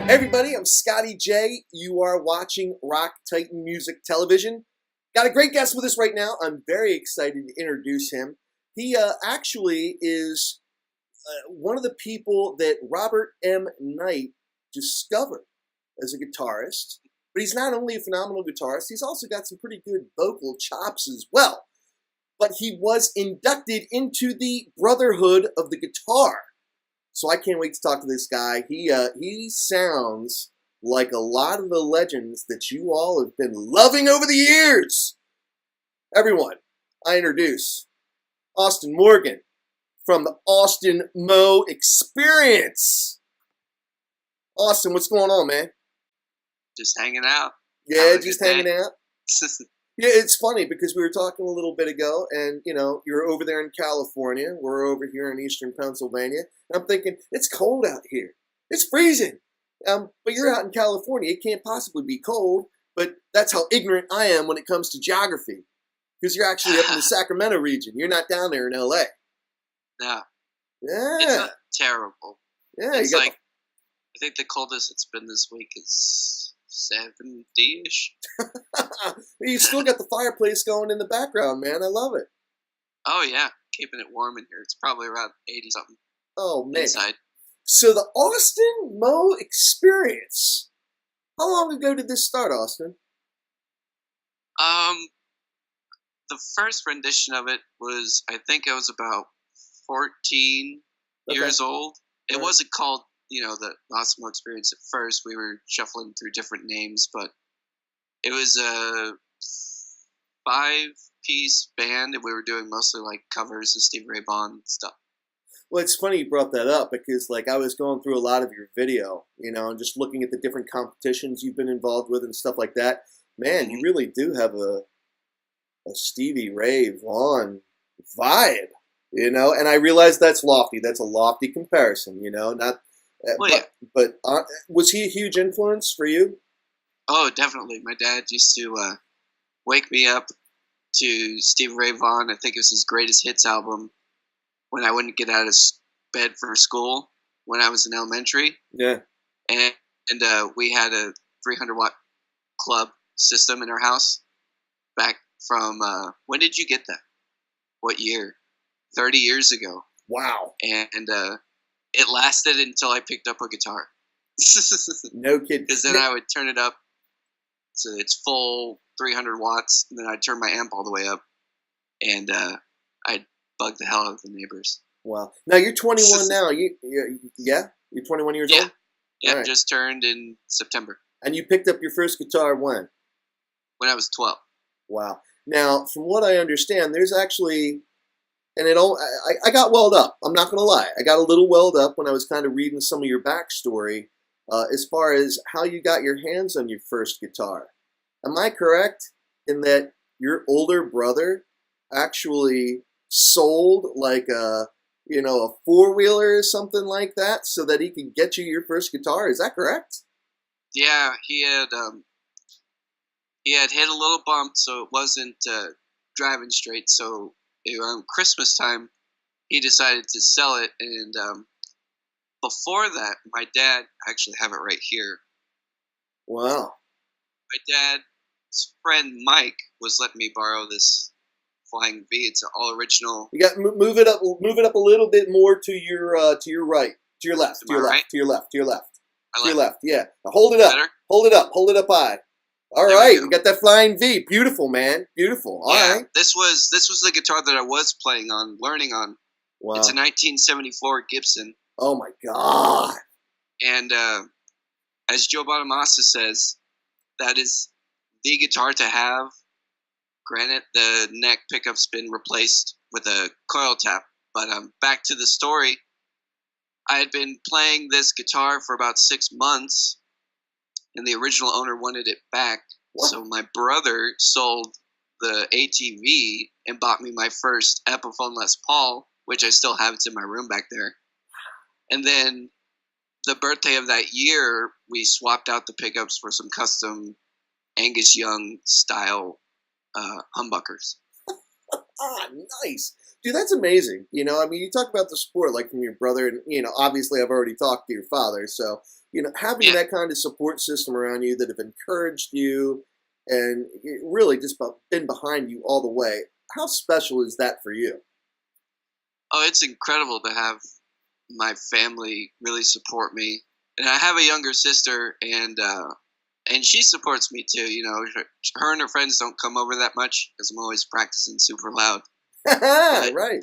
Hey everybody, I'm Scotty J. You are watching Rock Titan Music Television. Got a great guest with us right now. I'm very excited to introduce him. He actually is one of the people that Robert M. Knight discovered as a guitarist. But he's not only a phenomenal guitarist, he's also got some pretty good vocal chops as well. But he was inducted into the Brotherhood of the Guitar. So I can't wait to talk to this guy. He sounds like a lot of the legends that you all have been loving over the years. Everyone, I introduce Austin Morgan from the Austin Mo Xperience. Austin, what's going on, man? Just hanging out. Yeah, just hanging out. Yeah, it's funny because we were talking a little bit ago, and you're over there in California. We're over here in Eastern Pennsylvania. And I'm thinking it's cold out here. It's freezing. But you're out in California. It can't possibly be cold. But that's how ignorant I am when it comes to geography, because you're actually up in the Sacramento region. You're not down there in LA. No. Yeah. It's not terrible. Yeah. It's like I think the coldest it's been this week is 70-ish. You still got the fireplace going in the background, man. I love it. Oh, yeah. Keeping it warm in here. It's probably around 80-something. Oh, man. Inside. So the Austin Mo Xperience. How long ago did this start, Austin? The first rendition of it was, I think I was about 14 years old. It wasn't called, the Austin Mo Xperience at first. We were shuffling through different names, but it was a 5-piece band, and we were doing mostly like covers of Stevie Ray Vaughan stuff. Well, it's funny you brought that up because, I was going through a lot of your video, and just looking at the different competitions you've been involved with and stuff like that. Man, you really do have a Stevie Ray Vaughan vibe, And I realize that's lofty. That's a lofty comparison, Not, but was he a huge influence for you? Oh, definitely. My dad used to wake me up to Stevie Ray Vaughan. I think it was his greatest hits album when I wouldn't get out of bed for school when I was in elementary. Yeah. And we had a 300-watt club system in our house back from, when did you get that? What year? 30 years ago. Wow. And it lasted until I picked up a guitar. No kidding. Because then I would turn it up so it's full 300 watts, and then I'd turn my amp all the way up, and I'd bug the hell out of the neighbors. Wow. Now you're 21 now. You're 21 years old? Yeah, right. Just turned in September. And you picked up your first guitar when? When I was 12. Wow. Now, from what I understand, there's actually, and I got welled up. I'm not going to lie. I got a little welled up when I was kind of reading some of your backstory as far as how you got your hands on your first guitar. Am I correct in that your older brother actually sold like a four-wheeler or something like that so that he could get you your first guitar? Is that correct? Yeah, he had hit a little bump, so it wasn't driving straight. So around Christmas time, he decided to sell it. And before that, my dad, I actually have it right here. Wow. My dad's friend Mike was letting me borrow this Flying V. It's an all original. You got move it up a little bit more to your right, to your left, to your left, to your left, to your left, to your left. Yeah, now hold it up, hold it up, hold it up high. All right, you got that Flying V. Beautiful, man, beautiful. All right. This was the guitar that I was playing on, learning on. Wow. It's a 1974 Gibson. Oh my God. And as Joe Bonamassa says, that is the guitar to have. Granted, the neck pickup's been replaced with a coil tap. But back to the story, I had been playing this guitar for about 6 months, and the original owner wanted it back. What? So my brother sold the ATV and bought me my first Epiphone Les Paul, which I still have. It's in my room back there. And then the birthday of that year, we swapped out the pickups for some custom Angus Young style humbuckers. Ah, nice. Dude, that's amazing. I mean, you talk about the support like from your brother, and obviously, I've already talked to your father, so having Yeah. that kind of support system around you that have encouraged you and really just been behind you all the way. How special is that for you? Oh, it's incredible to have my family really support me, and I have a younger sister, and she supports me too. Her and her friends don't come over that much because I'm always practicing super loud. But Right.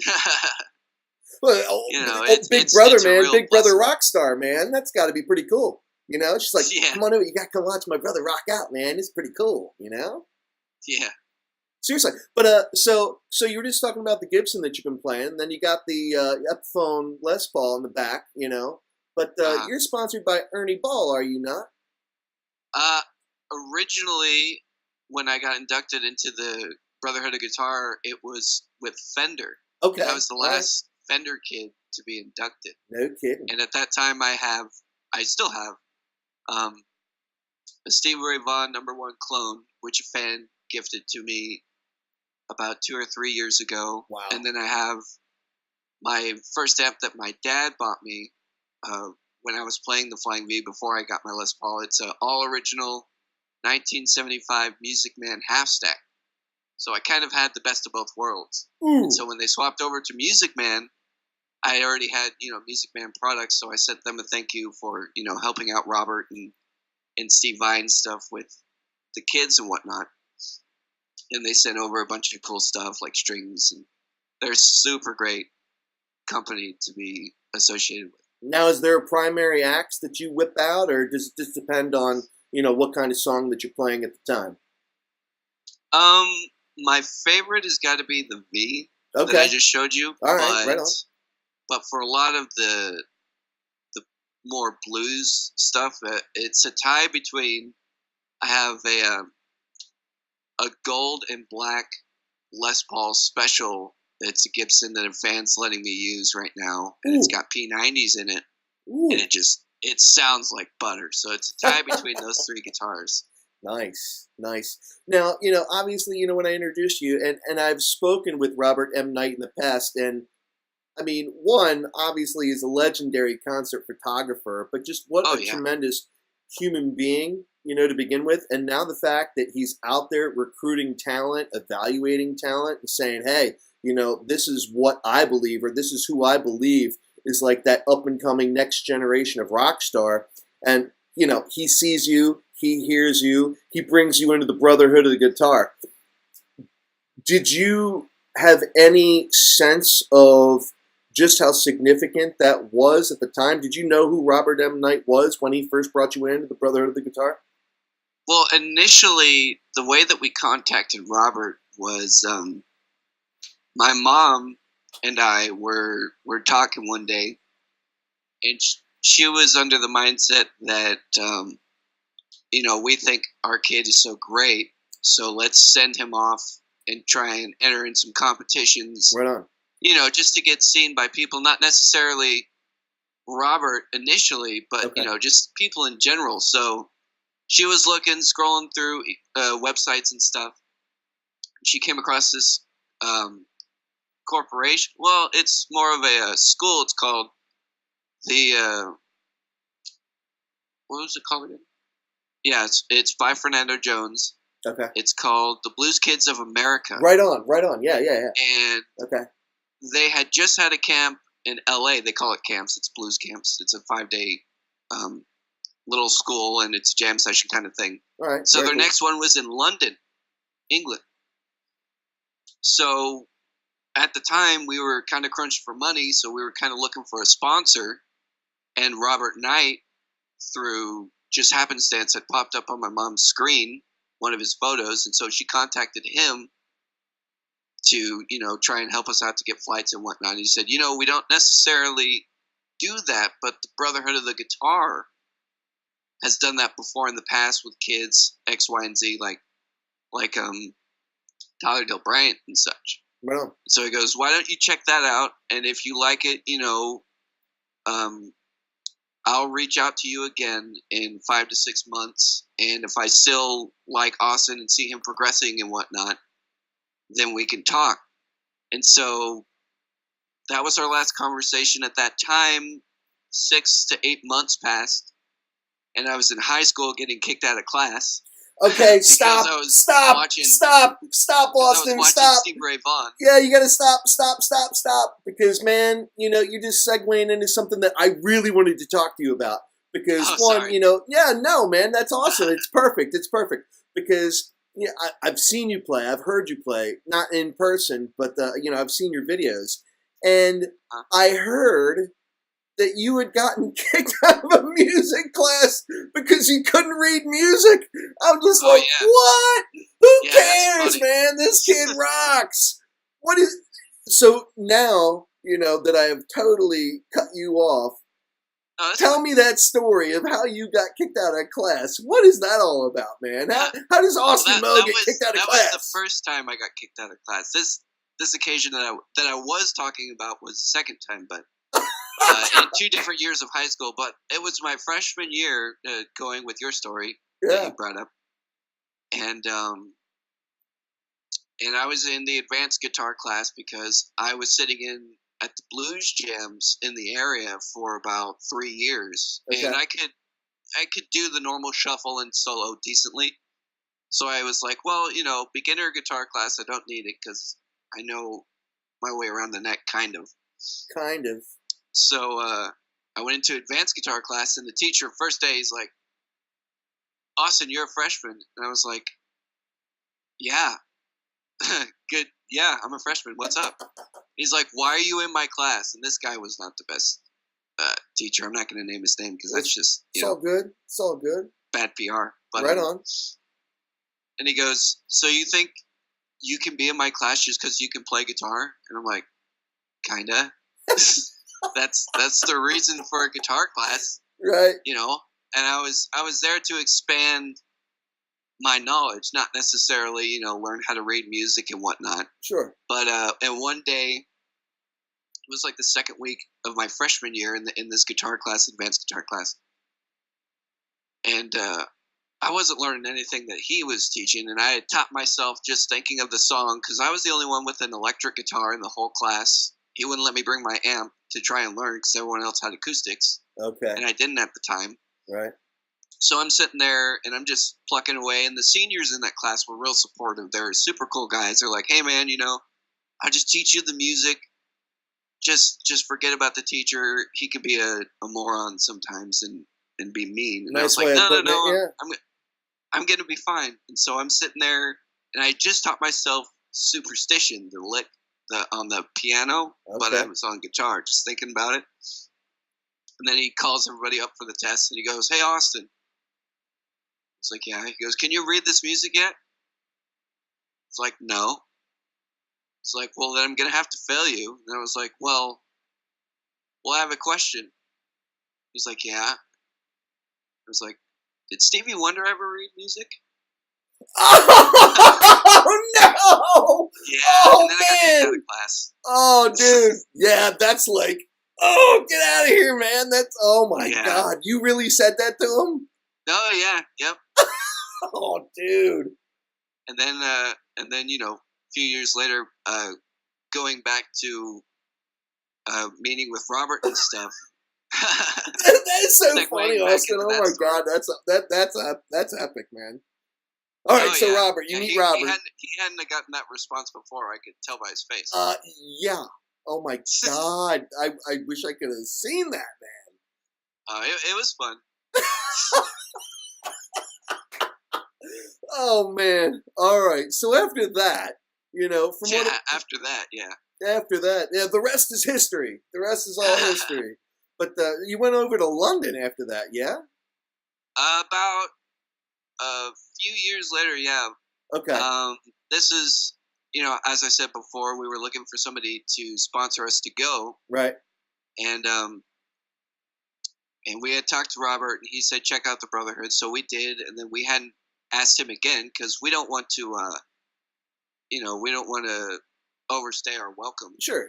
Well, Big Brother, it's a man, real Big Brother blessing. rock star, man. That's got to be pretty cool. She's like, Yeah, come on over, you got to come watch my brother rock out, man. It's pretty cool. yeah. Seriously, but so you were just talking about the Gibson that you've been playing, then you got the Epiphone Les Paul in the back. But Uh, you're sponsored by Ernie Ball, are you not? uh, Originally, when I got inducted into the Brotherhood of Guitar, it was with Fender, and I Okay, was the all right, last Fender kid to be inducted. no kidding. And at that time, I still have, um, a Stevie Ray Vaughan #1 clone, which a fan gifted to me about 2 or 3 years ago. Wow. And then I have my first amp that my dad bought me uh, when I was playing the Flying V before I got my Les Paul. It's an all original 1975 Music Man half stack. So I kind of had the best of both worlds. And Ooh, so when they swapped over to Music Man, I already had Music Man products. So I sent them a thank you for helping out Robert and Steve Vai stuff with the kids and whatnot. And they sent over a bunch of cool stuff like strings, and they're super great company to be associated with. now is there a primary axe that you whip out, or does it just depend on what kind of song that you're playing at the time? Um, my favorite has got to be the V that I Okay, just showed you, all right, right but on. for a lot of the more blues stuff, it's a tie between. I have a gold and black Les Paul special. It's a Gibson that a fan's letting me use right now, and it's Ooh, got P90s in it, and ooh. it sounds like butter. So it's a tie between those three guitars. Nice, nice. Now, obviously, when I introduced you, and I've spoken with Robert M. Knight in the past, and I mean, one, obviously, is a legendary concert photographer, but just what Oh a yeah, tremendous human being, to begin with. And now the fact that he's out there recruiting talent, evaluating talent, and saying, hey, this is what I believe, or this is who I believe is like that up and coming next generation of rock star. And, he sees you, he hears you, he brings you into the brotherhood of the guitar. Did you have any sense of just how significant that was at the time? Did you know who Robert M. Knight was when he first brought you into the Brotherhood of the Guitar? well, initially, the way that we contacted Robert was my mom and I were talking one day, and she was under the mindset that we think our kid is so great, so let's send him off and try and enter in some competitions, Right on. just to get seen by people, not necessarily Robert initially, but Okay. just people in general. So she was looking, scrolling through websites and stuff. She came across this corporation. Well, it's more of a school. It's called the what was it called again? Yeah, it's by Fernando Jones. Okay. It's called the Blues Kids of America, Right on. Right on. Yeah, yeah, and yeah. Okay. they had just had a camp in L.A. They call it camps. It's blues camps. It's a 5-day little school, and it's a jam session kind of thing. All right. So Very their cool. next one was in London, England. So at the time, we were kind of crunched for money, so we were kind of looking for a sponsor. And Robert Knight, through just happenstance, had popped up on my mom's screen, one of his photos, and so she contacted him to try and help us out to get flights and whatnot. And he said, we don't necessarily do that, but the Brotherhood of the Guitar has done that before in the past with kids X, Y, and Z, like Tyler Del Bryant and such. Right on. So he goes, why don't you check that out? And if you like it, um, I'll reach out to you again in 5 to 6 months. And if I still like Austin and see him progressing and whatnot, then we can talk. And so that was our last conversation. At that time, 6 to 8 months passed, and I was in high school getting kicked out of class. Okay, stop, Austin, stop. Stevie Ray Vaughan. Yeah, you gotta stop, because man, you're just segueing into something that I really wanted to talk to you about. Because sorry. man, that's awesome. It's perfect. Because I've seen you play, I've heard you play, not in person, but I've seen your videos, and I heard that you had gotten kicked out of a music class because you couldn't read music. I'm just what? Who cares, man? This kid rocks. So now, that I have totally cut you off, tell me that story of how you got kicked out of class. What is that all about, man? How does Austin Moe get kicked out of class? That was the first time I got kicked out of class. This occasion that I was talking about was the second time, but in 2 different years of high school. But it was my freshman year, going with your story that you brought up, and I was in the advanced guitar class because I was sitting at the blues jams in the area for about 3 years, and I could do the normal shuffle and solo decently. So I was like, well, beginner guitar class, I don't need it because I know my way around the neck, kind of. So I went into advanced guitar class, and the teacher, first day, he's like, Austin, you're a freshman. And I was like, yeah, good. Yeah, I'm a freshman. What's up? He's like, why are you in my class? And this guy was not the best teacher. I'm not going to name his name because that's just, it's all good. Bad PR. But, right on. And he goes, so you think you can be in my class just because you can play guitar? And I'm like, kinda. That's the reason for a guitar class, right? And I was there to expand my knowledge, not necessarily learn how to read music and whatnot. Sure. But and one day, it was like the second week of my freshman year in this guitar class, advanced guitar class, and I wasn't learning anything that he was teaching, and I had taught myself just thinking of the song because I was the only one with an electric guitar in the whole class. He wouldn't let me bring my amp to try and learn because everyone else had acoustics. Okay. And I didn't at the time. Right. So I'm sitting there and I'm just plucking away. And the seniors in that class were real supportive. They're super cool guys. They're like, hey, man, I'll just teach you the music. Just forget about the teacher. He can be a moron sometimes and be mean. And nice I was like, no, yeah. I'm going to be fine. And so I'm sitting there and I just taught myself Superstition, the lick on the piano, but I was on guitar, just thinking about it. And then he calls everybody up for the test, and he goes, hey, Austin. It's like, yeah. He goes, can you read this music yet? It's like, no. It's like, well, then I'm going to have to fail you. And I was like, well, I have a question. He's like, yeah. I was like, did Stevie Wonder ever read music? Oh no! Yeah, and then I got kicked out of class. Oh, dude. Yeah, that's like, get out of here, man. Oh my God. You really said that to him? Oh yeah, yep. Oh, dude. And then a few years later, going back to meeting with Robert and stuff. That is so funny, Austin. Oh my God, that's epic, man. All right, so Robert, you meet Robert. He hadn't gotten that response before. I could tell by his face. Yeah. Oh my God, I wish I could have seen that, man. It was fun. Oh man. All right. So after that, after that, the rest is history. The rest is all history. But you went over to London after that, yeah? About a few years later, yeah. Okay. This is, as I said before, we were looking for somebody to sponsor us to go. Right. And we had talked to Robert, and he said, check out the Brotherhood. So we did, and then we hadn't asked him again because we don't want to, overstay our welcome. Sure.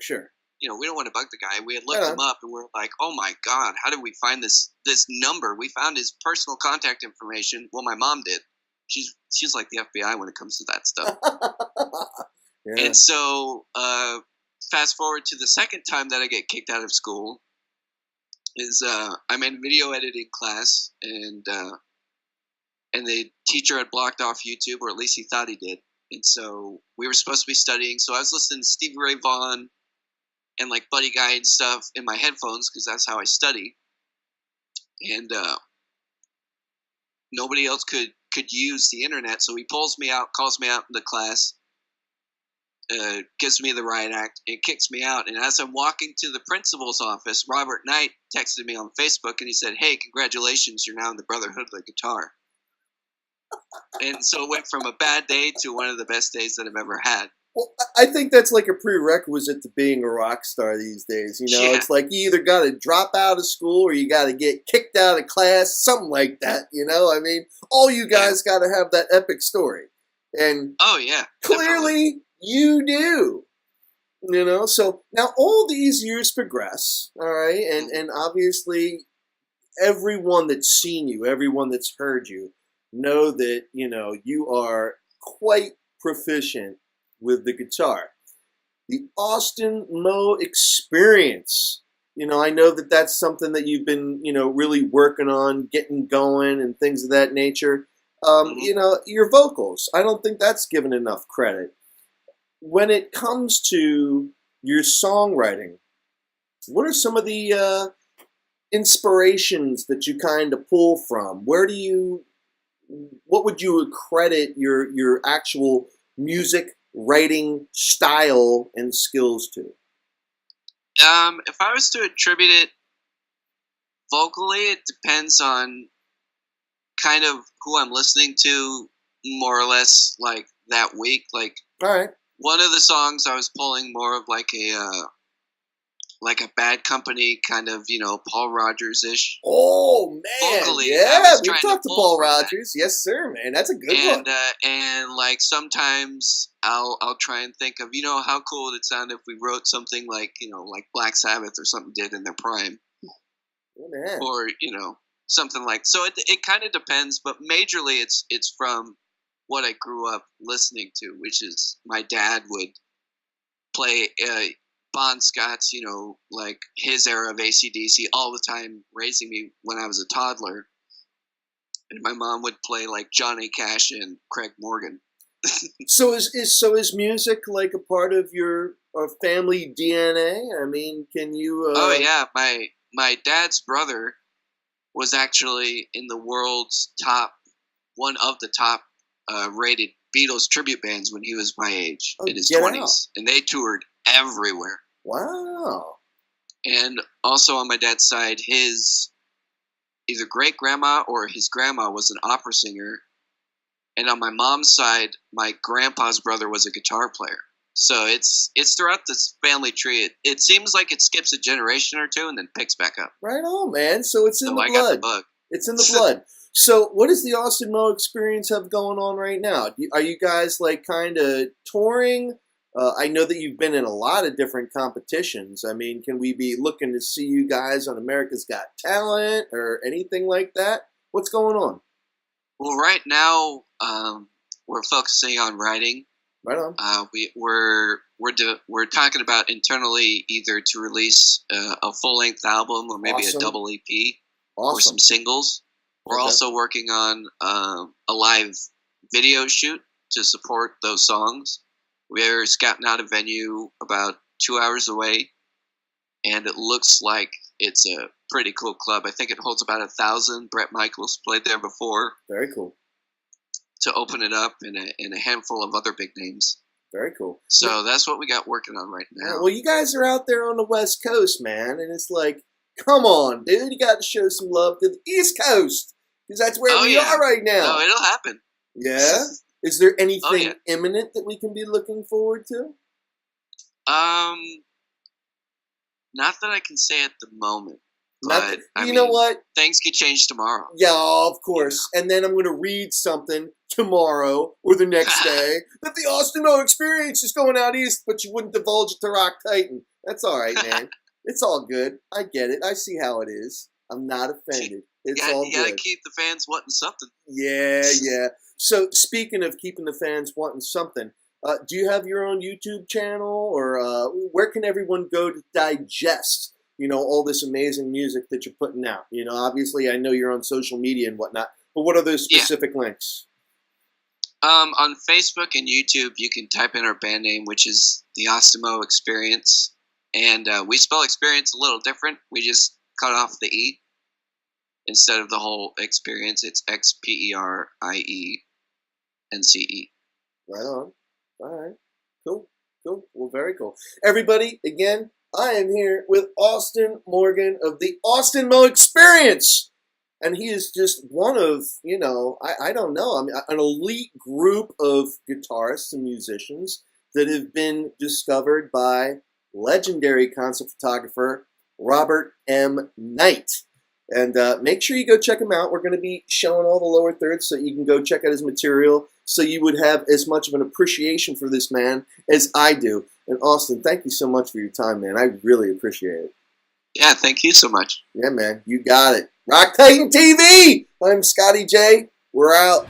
We don't want to bug the guy. We had looked him up, and we're like, oh my God, how did we find this number? We found his personal contact information. Well, my mom did. She's like the FBI when it comes to that stuff. Yeah. And so fast forward to the second time that I get kicked out of school is I'm in video editing class, and the teacher had blocked off YouTube, or at least he thought he did. And so we were supposed to be studying. So I was listening to Stevie Ray Vaughan and like Buddy Guy and stuff in my headphones because that's how I study. And nobody else could use the internet. So he pulls me out, calls me out in the class, gives me the riot act, and kicks me out. And as I'm walking to the principal's office, Robert Knight texted me on Facebook, and he said, "Hey, congratulations, you're now in the Brotherhood of the Guitar." And so it went from a bad day to one of the best days that I've ever had. Well, I think that's like a prerequisite to being a rock star these days. You know, Yeah. It's like you either got to drop out of school or you got to get kicked out of class, something like that. You know, I mean, all you guys got to have that epic story. And oh, yeah. clearly you do. You know, so now all these years progress, all right? And obviously everyone that's seen you, everyone that's heard you, know that, you know, you are quite proficient with the guitar. The Austin Moe Xperience. You know, I know that that's something that you've been, you know, really working on, getting going and things of that nature. You know, your vocals, I don't think that's given enough credit. When it comes to your songwriting, what are some of the inspirations that you kind of pull from? What would you accredit your actual music writing style and skills to? If I was to attribute it vocally, it depends on kind of who I'm listening to, more or less, like that week. Like, all right, one of the songs I was pulling more of like a Bad Company kind of, you know, Paul Rogers-ish. Oh man, vocally, yeah, we talked to Paul Rogers. That. Yes, sir, man, that's a good one. And like sometimes I'll try and think of, you know, how cool would it sound if we wrote something like, you know, like Black Sabbath or something did in their prime, or you know, something like. So it kind of depends, but majorly it's from what I grew up listening to, which is my dad would play Bon Scott's, you know, like his era of AC/DC all the time, raising me when I was a toddler. And my mom would play like Johnny Cash and Craig Morgan. So is music like a part of your family DNA? I mean, can you? Oh yeah, my dad's brother was actually in the world's one of the top rated Beatles tribute bands when he was my age, in his 20s, and they toured everywhere. Wow. And also on my dad's side, his either great grandma or his grandma was an opera singer, and on my mom's side, my grandpa's brother was a guitar player. So it's throughout this family tree. It seems like it skips a generation or two and then picks back up. Right on, man. So it's in the blood. Got the bug. It's in the blood. So what does the Austin Moe Xperience have going on right now? Are you guys like kind of touring? I know that you've been in a lot of different competitions. I mean, can we be looking to see you guys on America's Got Talent or anything like that? What's going on? Well, right now we're focusing on writing. Right on. We're talking about internally either to release a full length album or maybe a double EP or some singles. We're also working on a live video shoot to support those songs. We're scouting out a venue about 2 hours away, and it looks like it's a pretty cool club. I think it holds about 1,000. Bret Michaels played there before. Very cool. To open it up, and a handful of other big names. Very cool. So that's what we got working on right now. Yeah, well, you guys are out there on the West Coast, man, and it's like, come on, dude, you got to show some love to the East Coast, because that's where we are right now. No, it'll happen. Yeah? Is there anything imminent that we can be looking forward to? Not that I can say at the moment. But you know what? Things could change tomorrow. Yeah, of course. You know? And then I'm going to read something tomorrow or the next day that the Austin Moe Xperience is going out east, but you wouldn't divulge it to Rock Titan. That's all right, man. It's all good. I get it. I see how it is. I'm not offended. It's all good. You got to keep the fans wanting something. Yeah, yeah. So speaking of keeping the fans wanting something, Do you have your own YouTube channel, or where can everyone go to digest, all this amazing music that you're putting out? Obviously, I know you're on social media and whatnot, but what are those specific links? On Facebook and YouTube, you can type in our band name, which is the Osimo Xperience, and we spell experience a little different. We just cut off the E instead of the whole experience. It's XPERIENCE. Right on. All right. Cool. Cool. Well, very cool. Everybody, again, I am here with Austin Morgan of the Austin Mo Xperience. And he is just one of, I don't know, I mean, an elite group of guitarists and musicians that have been discovered by legendary concert photographer Robert M. Knight. And make sure you go check him out. We're going to be showing all the lower thirds, so you can go check out his material, so you would have as much of an appreciation for this man as I do. And Austin, thank you so much for your time, man. I really appreciate it. Yeah, thank you so much. Yeah, man, you got it. Rock Titan TV! I'm Scotty J. We're out.